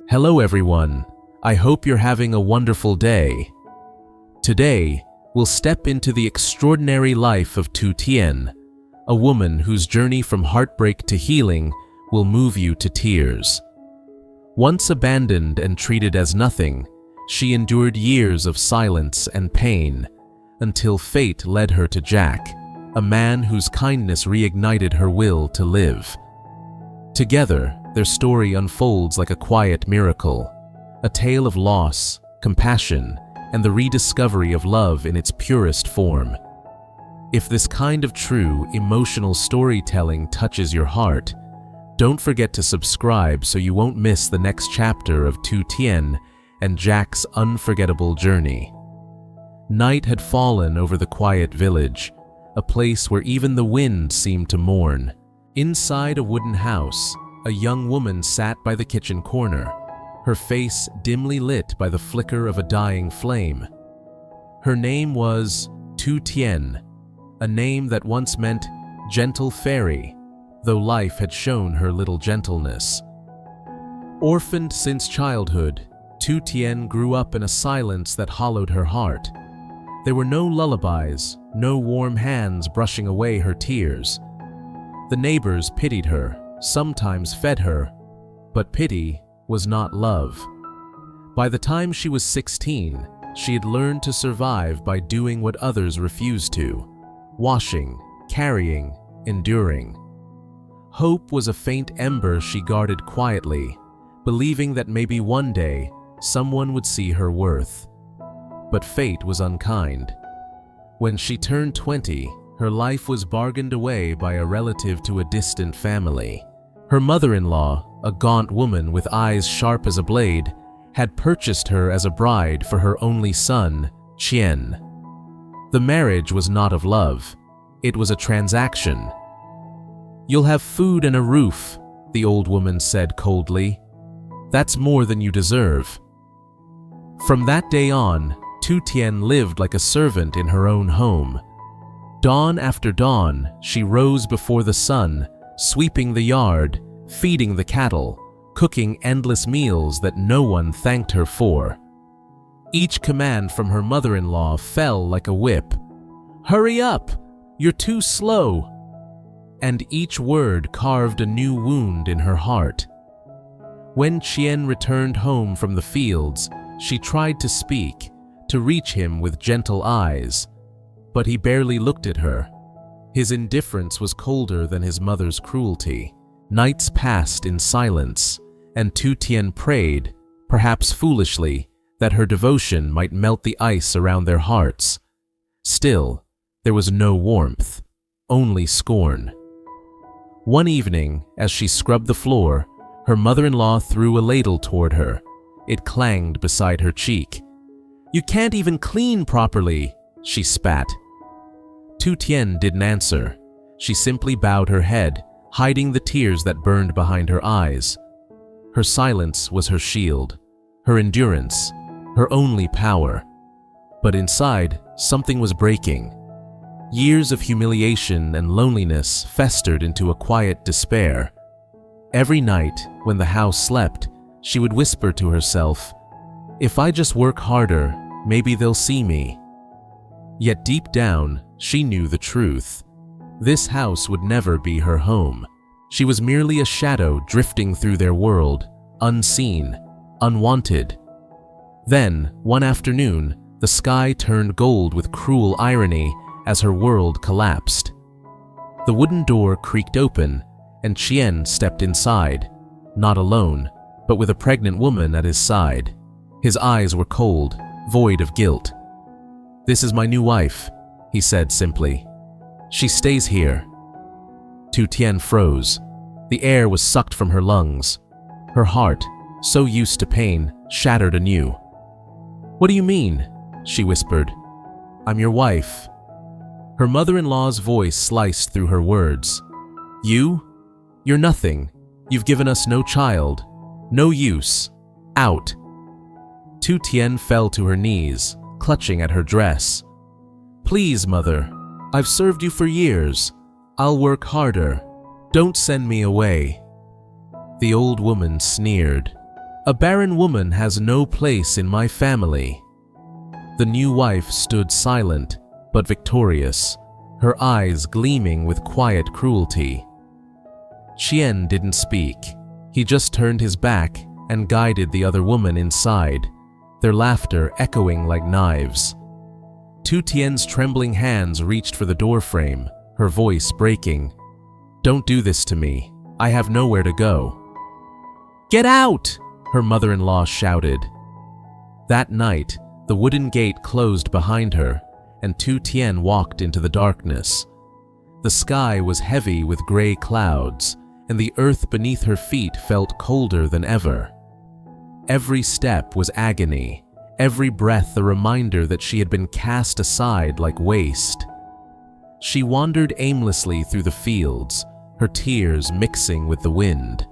Hello everyone, I hope you're having a wonderful day. Today, we'll step into the extraordinary life of Tu Tien, a woman whose journey from heartbreak to healing will move you to tears. Once abandoned and treated as nothing, she endured years of silence and pain, until fate led her to Jack, a man whose kindness reignited her will to live. Together, their story unfolds like a quiet miracle, a tale of loss, compassion, and the rediscovery of love in its purest form. If this kind of true, emotional storytelling touches your heart, don't forget to subscribe so you won't miss the next chapter of Tu Tien and Jack's unforgettable journey. Night had fallen over the quiet village, a place where even the wind seemed to mourn. Inside a wooden house, a young woman sat by the kitchen corner, her face dimly lit by the flicker of a dying flame. Her name was Tu Tien, a name that once meant gentle fairy, though life had shown her little gentleness. Orphaned since childhood, Tu Tien grew up in a silence that hollowed her heart. There were no lullabies, no warm hands brushing away her tears. The neighbors pitied her, sometimes fed her, but pity was not love. By the time she was 16, she had learned to survive by doing what others refused to: washing, carrying, enduring. Hope was a faint ember she guarded quietly, believing that maybe one day someone would see her worth. But fate was unkind. When she turned 20, her life was bargained away by a relative to a distant family. Her mother-in-law, a gaunt woman with eyes sharp as a blade, had purchased her as a bride for her only son, Tien. The marriage was not of love. It was a transaction. "You'll have food and a roof," the old woman said coldly. "That's more than you deserve." From that day on, Tu Tien lived like a servant in her own home. Dawn after dawn, she rose before the sun, sweeping the yard, feeding the cattle, cooking endless meals that no one thanked her for. Each command from her mother-in-law fell like a whip. "Hurry up! You're too slow!" And each word carved a new wound in her heart. When Tien returned home from the fields, she tried to speak, to reach him with gentle eyes, but he barely looked at her. His indifference was colder than his mother's cruelty. Nights passed in silence, and Tu Tien prayed, perhaps foolishly, that her devotion might melt the ice around their hearts. Still, there was no warmth, only scorn. One evening, as she scrubbed the floor, her mother-in-law threw a ladle toward her. It clanged beside her cheek. "You can't even clean properly," she spat. Tu Tien didn't answer. She simply bowed her head, hiding the tears that burned behind her eyes. Her silence was her shield, her endurance, her only power. But inside, something was breaking. Years of humiliation and loneliness festered into a quiet despair. Every night, when the house slept, she would whisper to herself, "If I just work harder, maybe they'll see me." Yet deep down, she knew the truth. This house would never be her home. She was merely a shadow drifting through their world, unseen, unwanted. Then, one afternoon, the sky turned gold with cruel irony as her world collapsed. The wooden door creaked open, and Tien stepped inside, not alone, but with a pregnant woman at his side. His eyes were cold, void of guilt. "This is my new wife," he said simply. "She stays here." Tu Tien froze. The air was sucked from her lungs. Her heart, so used to pain, shattered anew. "What do you mean?" she whispered. "I'm your wife." Her mother-in-law's voice sliced through her words. "You? You're nothing. You've given us no child. No use. Out." Tu Tien fell to her knees, clutching at her dress. "Please, mother. I've served you for years. I'll work harder. Don't send me away." The old woman sneered. A barren woman has no place in my family." The new wife stood silent, but victorious, her eyes gleaming with quiet cruelty. Tien didn't speak. He just turned his back and guided the other woman inside, their laughter echoing like knives. Tu Tien's trembling hands reached for the doorframe, her voice breaking. "Don't do this to me. I have nowhere to go." "Get out!" her mother-in-law shouted. That night, the wooden gate closed behind her, and Tu Tien walked into the darkness. The sky was heavy with gray clouds, and the earth beneath her feet felt colder than ever. Every step was agony, every breath a reminder that she had been cast aside like waste. She wandered aimlessly through the fields, her tears mixing with the wind.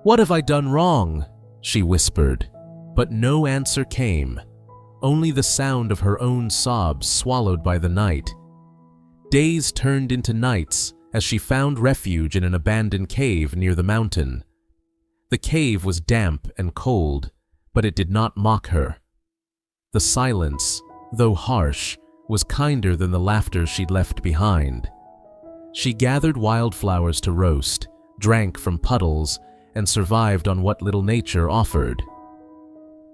"What have I done wrong?" she whispered, but no answer came, only the sound of her own sobs swallowed by the night. Days turned into nights as she found refuge in an abandoned cave near the mountain. The cave was damp and cold, but it did not mock her. The silence, though harsh, was kinder than the laughter she'd left behind. She gathered wildflowers to roast, drank from puddles, and survived on what little nature offered.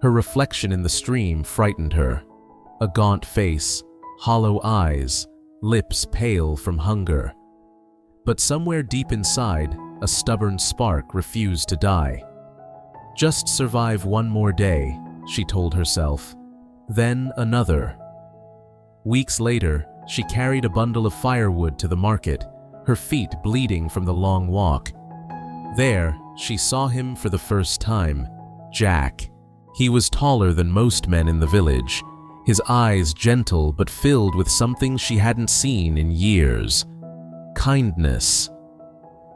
Her reflection in the stream frightened her. A gaunt face, hollow eyes, lips pale from hunger. But somewhere deep inside, a stubborn spark refused to die. "Just survive one more day," she told herself. Then another. Weeks later, she carried a bundle of firewood to the market, her feet bleeding from the long walk. There, she saw him for the first time, Jack. He was taller than most men in the village, his eyes gentle but filled with something she hadn't seen in years. Kindness.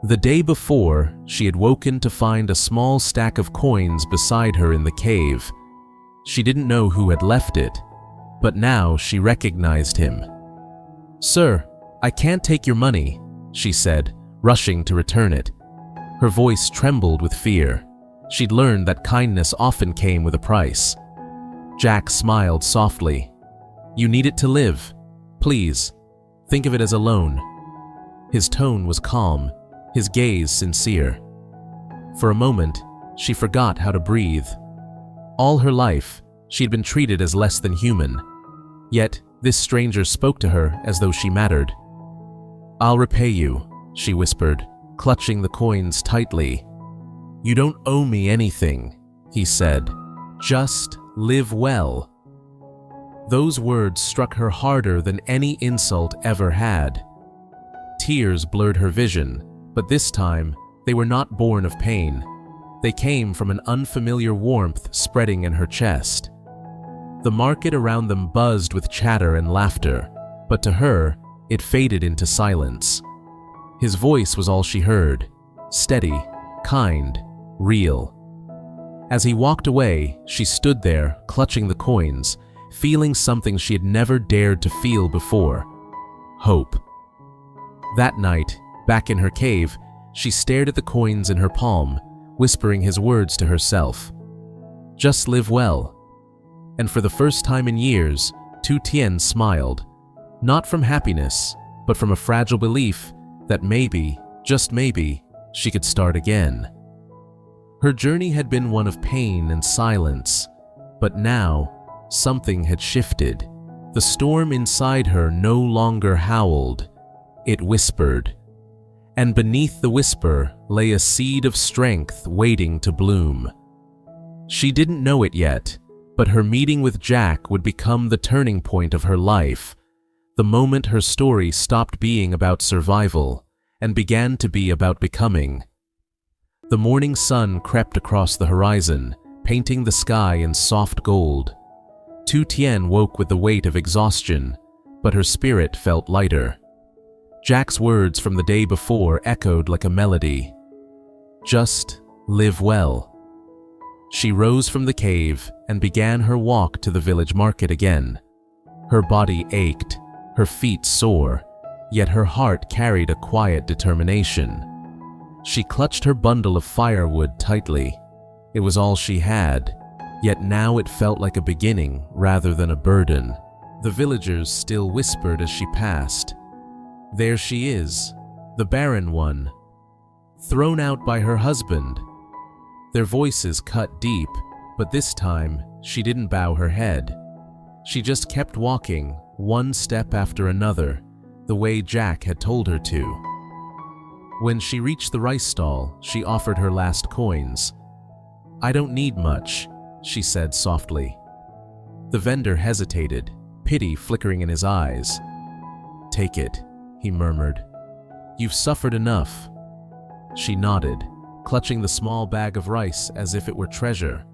The day before, she had woken to find a small stack of coins beside her in the cave. She didn't know who had left it, but now she recognized him. "Sir, I can't take your money," she said, rushing to return it. Her voice trembled with fear. She'd learned that kindness often came with a price. Jack smiled softly. "You need it to live. Please, think of it as a loan." His tone was calm, his gaze sincere. For a moment, she forgot how to breathe. All her life, she'd been treated as less than human. Yet, this stranger spoke to her as though she mattered. "I'll repay you," she whispered, clutching the coins tightly. "You don't owe me anything," he said. "Just live well." Those words struck her harder than any insult ever had. Tears blurred her vision, but this time, they were not born of pain. They came from an unfamiliar warmth spreading in her chest. The market around them buzzed with chatter and laughter, but to her, it faded into silence. His voice was all she heard, steady, kind, real. As he walked away, she stood there, clutching the coins, feeling something she had never dared to feel before: hope. That night, back in her cave, she stared at the coins in her palm, whispering his words to herself. "Just live well." And for the first time in years, Tu Tien smiled, not from happiness, but from a fragile belief that maybe, just maybe, she could start again. Her journey had been one of pain and silence, but now, something had shifted. The storm inside her no longer howled, it whispered. And beneath the whisper lay a seed of strength waiting to bloom. She didn't know it yet, but her meeting with Jack would become the turning point of her life, the moment her story stopped being about survival and began to be about becoming. The morning sun crept across the horizon, painting the sky in soft gold. Tu Tien woke with the weight of exhaustion, but her spirit felt lighter. Jack's words from the day before echoed like a melody. Just live well. She rose from the cave and began her walk to the village market again. Her body ached, her feet sore, yet her heart carried a quiet determination. She clutched her bundle of firewood tightly. It was all she had, yet now it felt like a beginning rather than a burden. The villagers still whispered as she passed. There she is, the barren one, thrown out by her husband. Their voices cut deep, but this time she didn't bow her head. She just kept walking, one step after another, the way Jack had told her to. When she reached the rice stall, she offered her last coins. "I don't need much," she said softly. The vendor hesitated, pity flickering in his eyes. "Take it," he murmured. "You've suffered enough." She nodded, clutching the small bag of rice as if it were treasure.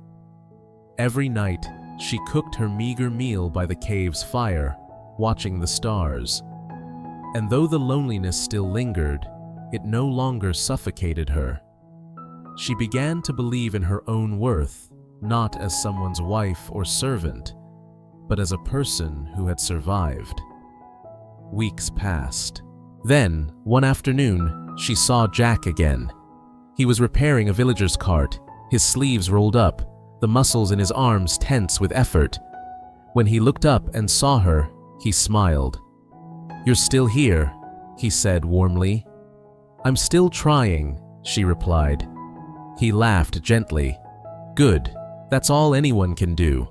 Every night, she cooked her meager meal by the cave's fire, watching the stars. And though the loneliness still lingered, it no longer suffocated her. She began to believe in her own worth, not as someone's wife or servant, but as a person who had survived. Weeks passed. Then, one afternoon, she saw Jack again. He was repairing a villager's cart, his sleeves rolled up, the muscles in his arms tense with effort. When he looked up and saw her, he smiled. "You're still here," he said warmly. "I'm still trying," she replied. He laughed gently. "Good, that's all anyone can do."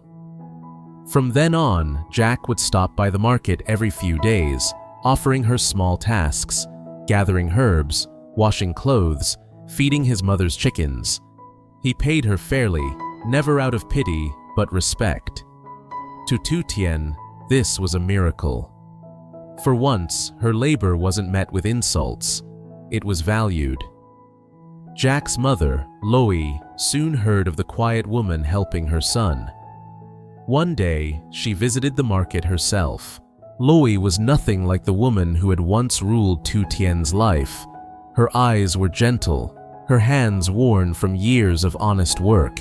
From then on, Jack would stop by the market every few days, offering her small tasks, gathering herbs, washing clothes, feeding his mother's chickens. He paid her fairly, never out of pity, but respect. To Tu Tien, this was a miracle. For once, her labor wasn't met with insults. It was valued. Jack's mother, Ly, soon heard of the quiet woman helping her son. One day, she visited the market herself. Ly was nothing like the woman who had once ruled Tu Tien's life. Her eyes were gentle, her hands worn from years of honest work.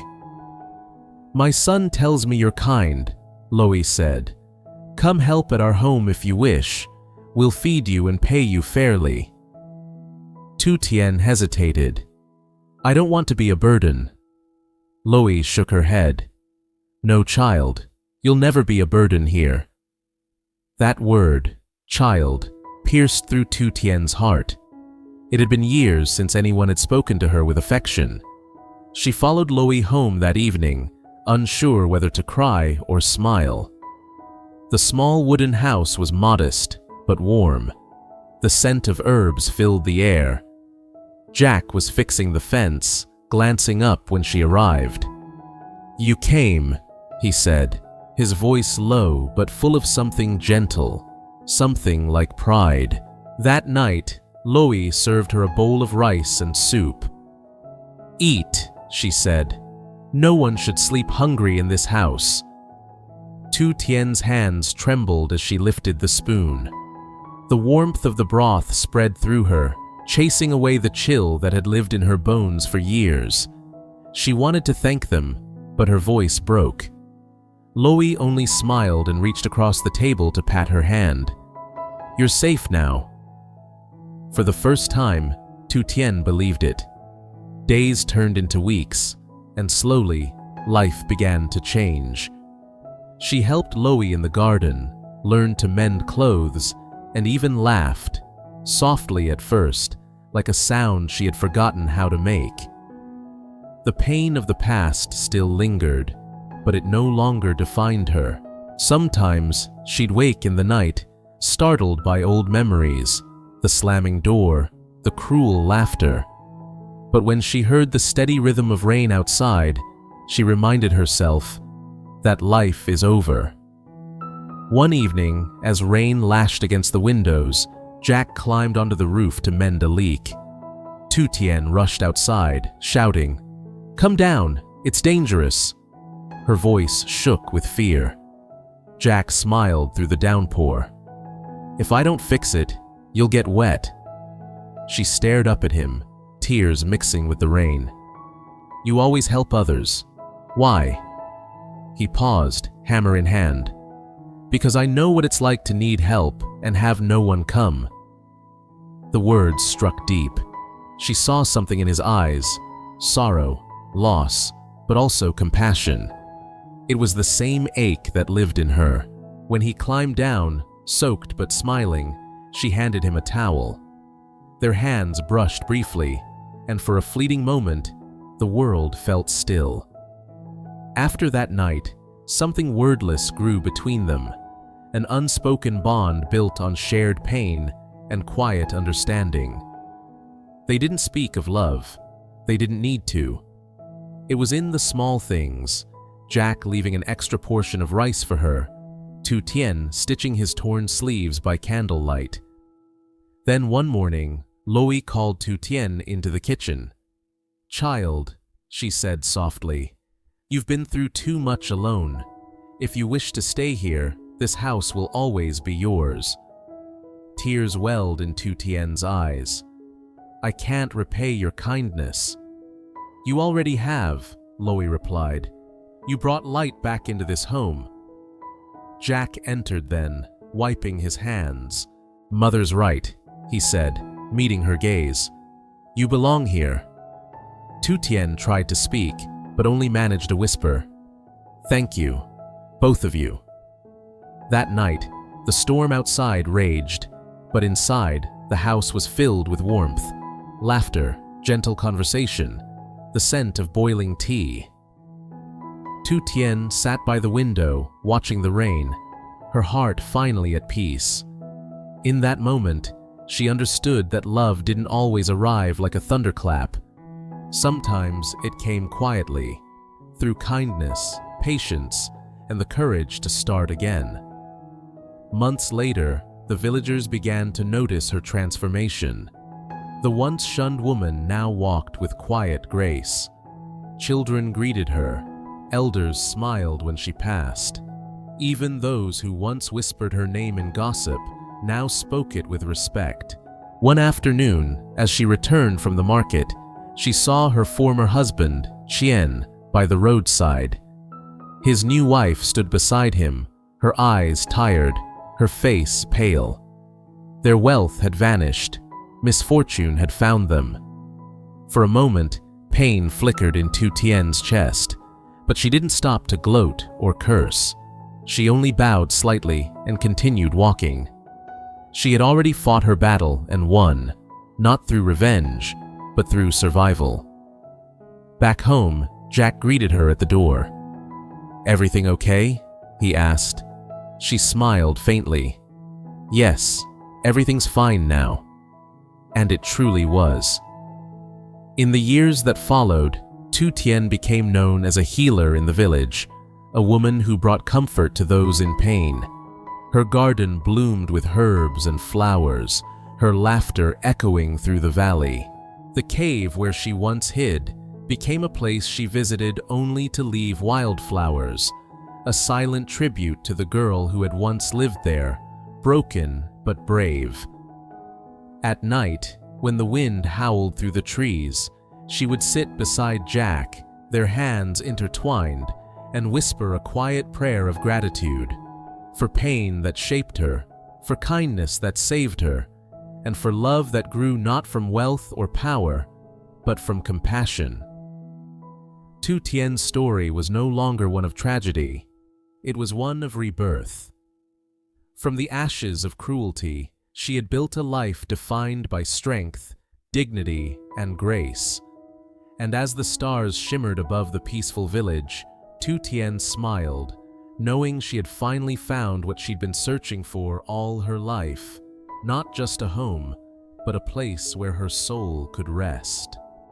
"My son tells me you're kind," Ly said. "Come help at our home if you wish. We'll feed you and pay you fairly." Tu Tien hesitated. "I don't want to be a burden." Ly shook her head. "No, child, you'll never be a burden here." That word, child, pierced through Tu Tien's heart. It had been years since anyone had spoken to her with affection. She followed Ly home that evening, unsure whether to cry or smile. The small wooden house was modest, but warm. The scent of herbs filled the air. Jack was fixing the fence, glancing up when she arrived. "You came," he said, his voice low but full of something gentle, something like pride. That night, Ly served her a bowl of rice and soup. "Eat," she said. "No one should sleep hungry in this house." Tu Tien's hands trembled as she lifted the spoon. The warmth of the broth spread through her, chasing away the chill that had lived in her bones for years. She wanted to thank them, but her voice broke. Ly only smiled and reached across the table to pat her hand. "You're safe now." For the first time, Tu Tien believed it. Days turned into weeks, and slowly, life began to change. She helped Ly in the garden, learned to mend clothes, and even laughed, softly at first, like a sound she had forgotten how to make. The pain of the past still lingered, but it no longer defined her. Sometimes she'd wake in the night, startled by old memories, the slamming door, the cruel laughter. But when she heard the steady rhythm of rain outside, she reminded herself that life is over. One evening, as rain lashed against the windows, Jack climbed onto the roof to mend a leak. Tu Tien rushed outside, shouting, "Come down, it's dangerous." Her voice shook with fear. Jack smiled through the downpour. "If I don't fix it, you'll get wet." She stared up at him, tears mixing with the rain. "You always help others. Why?" He paused, hammer in hand. "Because I know what it's like to need help and have no one come." The words struck deep. She saw something in his eyes, sorrow, loss, but also compassion. It was the same ache that lived in her. When he climbed down, soaked but smiling, she handed him a towel. Their hands brushed briefly, and for a fleeting moment, the world felt still. After that night, something wordless grew between them, an unspoken bond built on shared pain and quiet understanding. They didn't speak of love. They didn't need to. It was in the small things, Jack leaving an extra portion of rice for her, Tu Tien stitching his torn sleeves by candlelight. Then one morning, Ly called Tu Tien into the kitchen. "Child," she said softly, "you've been through too much alone. If you wish to stay here, this house will always be yours." Tears welled in Tu Tien's eyes. "I can't repay your kindness." "You already have," Ly replied. "You brought light back into this home." Jack entered then, wiping his hands. "Mother's right," he said, meeting her gaze. "You belong here." Tu Tien tried to speak, but only managed a whisper. "Thank you, both of you." That night, the storm outside raged, but inside, the house was filled with warmth, laughter, gentle conversation, the scent of boiling tea. Tu Tien sat by the window, watching the rain, her heart finally at peace. In that moment, she understood that love didn't always arrive like a thunderclap. Sometimes it came quietly, through kindness, patience, and the courage to start again. Months later, the villagers began to notice her transformation. The once shunned woman now walked with quiet grace. Children greeted her. Elders smiled when she passed. Even those who once whispered her name in gossip now spoke it with respect. One afternoon, as she returned from the market, she saw her former husband, Tien, by the roadside. His new wife stood beside him, her eyes tired, her face pale. Their wealth had vanished. Misfortune had found them. For a moment, pain flickered in Tu Tien's chest, but she didn't stop to gloat or curse. She only bowed slightly and continued walking. She had already fought her battle and won, not through revenge, but through survival. Back home, Jack greeted her at the door. "Everything okay?" he asked. She smiled faintly. "Yes, everything's fine now." And it truly was. In the years that followed, Tu Tien became known as a healer in the village, a woman who brought comfort to those in pain. Her garden bloomed with herbs and flowers, her laughter echoing through the valley. The cave where she once hid became a place she visited only to leave wildflowers, a silent tribute to the girl who had once lived there, broken but brave. At night, when the wind howled through the trees, she would sit beside Jack, their hands intertwined, and whisper a quiet prayer of gratitude, for pain that shaped her, for kindness that saved her, and for love that grew not from wealth or power, but from compassion. Tu Tien's story was no longer one of tragedy. It was one of rebirth. From the ashes of cruelty, she had built a life defined by strength, dignity, and grace. And as the stars shimmered above the peaceful village, Tu Tien smiled, knowing she had finally found what she'd been searching for all her life, not just a home, but a place where her soul could rest.